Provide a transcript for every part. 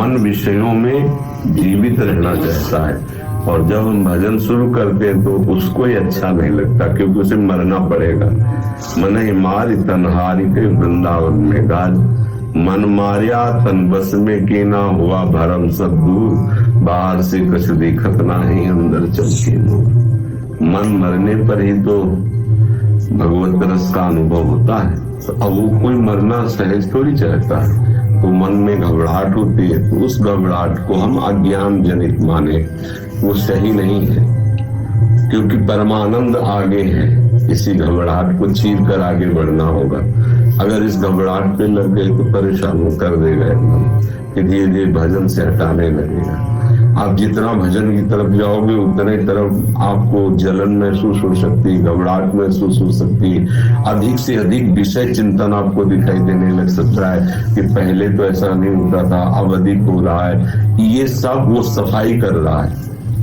मन विषयों में जीवित रहना चाहता है, और जब हम भजन शुरू करते हैं तो उसको ही अच्छा नहीं लगता, क्योंकि उसे मरना पड़ेगा। मन ही मारी तनहारी के वृंदावन में गाज, मन मारिया तन बस में के ना हुआ भरम सब दूर, बाहर से कुछ दिखत ना ही अंदर चलके नूर। मन मरने पर ही तो भगवत रस का अनुभव होता है। तो अब वो कोई मरना सहज थोड़ी चाहता है, तो मन में घबराहट होती है, तो उस घबराहट को हम अज्ञान जनित माने, वो सही नहीं है, क्योंकि परमानंद आगे है। इसी घबराहट को चीर कर आगे बढ़ना होगा। अगर इस घबराहट पे लग गए तो परेशान कर देगा एकदम, कि धीरे धीरे भजन से हटाने लगेगा। आप जितना भजन की तरफ जाओगे उतने तरफ आपको जलन महसूस हो सकती है, घबराहट महसूस हो सकती है, अधिक से अधिक विषय चिंतन आपको दिखाई देने लग सकता है कि पहले तो ऐसा नहीं होता था, अब अधिक हो रहा है। ये सब वो सफाई कर रहा है,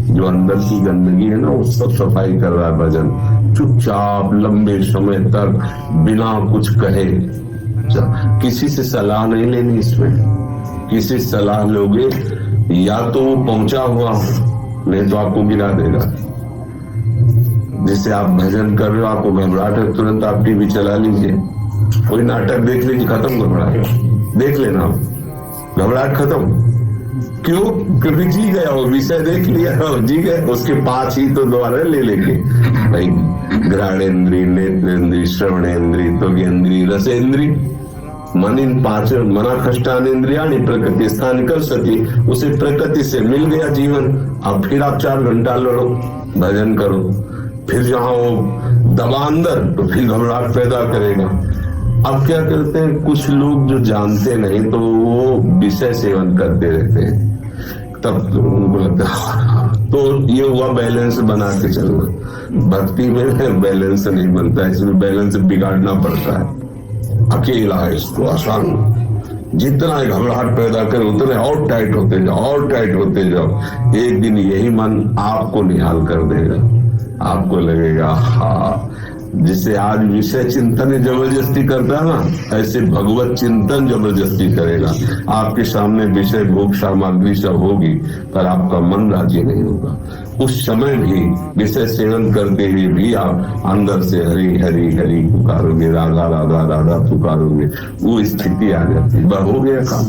जो अंदर की गंदगी है ना, वो सब सफाई कर रहा है भजन। चुपचाप लंबे समय तक बिना कुछ कहे, किसी से सलाह नहीं लेनी। इसमें किसी सलाह लोगे या तो वो पहुंचा हुआ हो, नहीं तो आपको गिरा देगा। जैसे आप भजन कर रहे हो, आपको घबराहट है, तुरंत आप टीवी चला लीजिए, कोई नाटक देख लीजिए, खत्म घबराहट, देख लेना घबराहट खत्म। क्यों? क्योंकि जी गया, वो विषय देख लिया, जी गए। उसके पास ही तो द्वारा ले लेंगे भाई, घ्राणेन्द्रिय, नेत्रेंद्रिय, श्रवणेन्द्रिय, त्वगेन्द्रिय, रसेन्द्रिय, मन इन पांच मना खष्टानेन्द्रियाणि प्रकृति स्थान कर सके। उसे प्रकृति से मिल गया जीवन। अब फिर आप 4 घंटा लड़ो, भजन करो, फिर जहां वो दबा अंदर, तो फिर घबराहट पैदा करेगा। अब क्या करते हैं कुछ लोग जो जानते नहीं, तो वो विषय सेवन करते रहते हैं, तब तो उनको लगता है। तो ये हुआ बैलेंस बना के चलना। भक्ति में बैलेंस नहीं बनता, इसमें बैलेंस बिगाड़ना पड़ता है। अकेला है, इसको आसान, जितना घबराहट पैदा करे उतने और टाइट होते जाओ, और टाइट होते जाओ। एक दिन यही मन आपको निहाल कर देगा, आपको लगेगा हाँ, जिसे आज विषय चिंतन जबरदस्ती करता है ना, ऐसे भगवत चिंतन जबरदस्ती करेगा। आपके सामने विषय भोग सामग्री सब होगी, पर आपका मन राजी नहीं होगा। उस समय भी विषय सेवन करते हुए भी आप अंदर से हरि हरि हरि पुकारोगे, राधा राधा राधा पुकारोगे, वो स्थिति आ जाती है। हो गया काम।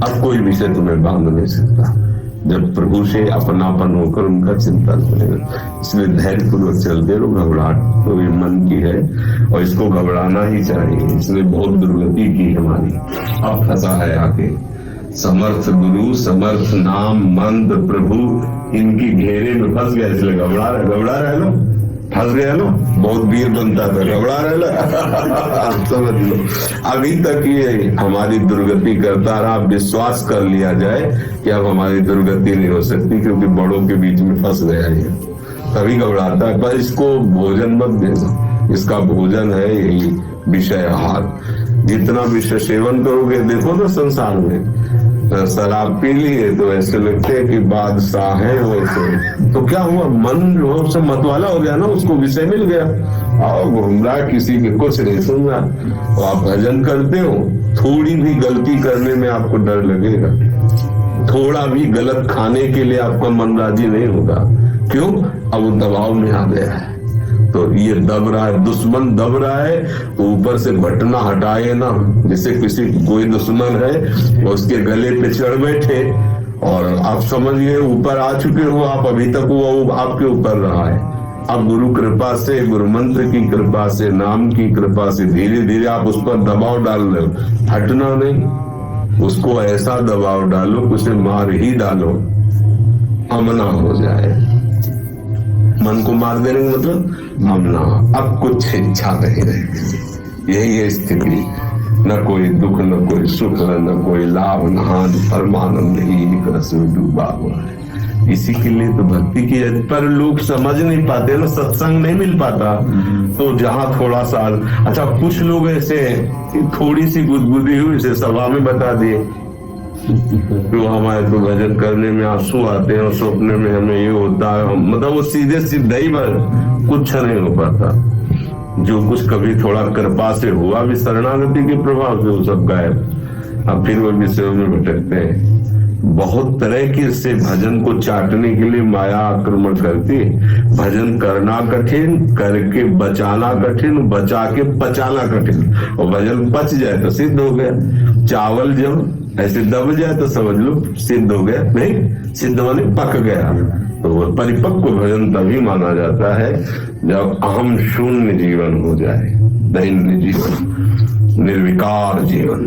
अब कोई विषय तुम्हें बांध नहीं सकता, जब प्रभु से अपनापन होकर उनका चिंतन करेगा। इसलिए धैर्य पूर्वक चलते रहो। घबराहट तो ये मन की है, और इसको घबराना ही चाहिए। इसलिए बहुत दुर्गति की हमारी। अब फंसा है आके समर्थ गुरु, समर्थ नाम, मंद प्रभु, इनकी घेरे में फंस गया। इसलिए घबरा रहे लो, फंस गया लो, बहुत वीर बनता था, घबरा रहे लो। समझ लो, अभी तक ये हमारी दुर्गति करता रहा। विश्वास कर लिया जाए कि अब हमारी दुर्गति नहीं हो सकती, क्योंकि बड़ों के बीच में फंस गया है, तभी घबराता है। पर इसको भोजन मत देना, इसका भोजन है यही विषय आहार। जितना विषय सेवन करोगे, देखो ना संसार में शराब पी लिए तो ऐसे लगते हैं कि बादशाह है वैसे। तो क्या हुआ, मन जो से मतवाला हो गया ना, उसको विषय मिल गया और घूम रहा, किसी के कुछ नहीं सुन रहा। तो आप भजन करते हो, थोड़ी भी गलती करने में आपको डर लगेगा, थोड़ा भी गलत खाने के लिए आपका मन राजी नहीं होगा। क्यों? अब वो दबाव में आ गया है। तो ये दब रहा है, दुश्मन दब रहा है, तो ऊपर से बटना हटाए ना। जैसे किसी कोई दुश्मन है, उसके गले पे चढ़ बैठे और आप समझिए ऊपर आ चुके हो आप, अभी तक वो आपके ऊपर रहा है। अब गुरु कृपा से, गुरु मंत्र की कृपा से, नाम की कृपा से धीरे धीरे आप उस पर दबाव डाल रहे हो, हटना नहीं। उसको ऐसा दबाव डालो कि उसे मार ही डालो, अमना हो जाए। मन को मार देने का मतलब अमना, अब कुछ इच्छा नहीं रहेगी। यही है स्थिति, न कोई दुख, न कोई सुख, न कोई लाभ, न हानि, परमानंद ही रस में डूबा हुआ है। इसी के लिए तो भक्ति की है, पर लोग समझ नहीं पाते ना, सत्संग नहीं मिल पाता। तो जहाँ थोड़ा सा, अच्छा कुछ लोग ऐसे थोड़ी सी गुदगुदी हुई से सभा में बता दिए, तो हमारे तो भजन करने में आंसू आते हैं और सपने में हमें ये होता है, मतलब वो सीधे सीधे ही कुछ नहीं हो पाता। जो कुछ कभी थोड़ा कृपा से हुआ भी शरणागति के प्रभाव से, वो सब गायब। अब फिर वो विषयों में भटकते हैं। बहुत तरह के से भजन को चाटने के लिए माया आक्रमण करती है। भजन करना कठिन, करके बचाना कठिन, बचा के पचाना कठिन। और भजन पच जाए तो सिद्ध हो गया। चावल जब ऐसे दब जाए तो समझ लो सिद्ध हो गया, नहीं सिद्ध माने पक गया। तो वो परिपक्व भजन तभी माना जाता है जब अहम शून्य जीवन हो जाए, दैन्य जीवन, निर्विकार जीवन,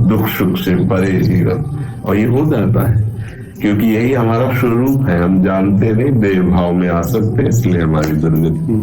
दुख सुख से परे जीवन। और ये हो जाता है क्योंकि यही हमारा स्वरूप है। हम जानते नहीं, देह भाव में आ सकते, इसलिए हमारी दुर्गति।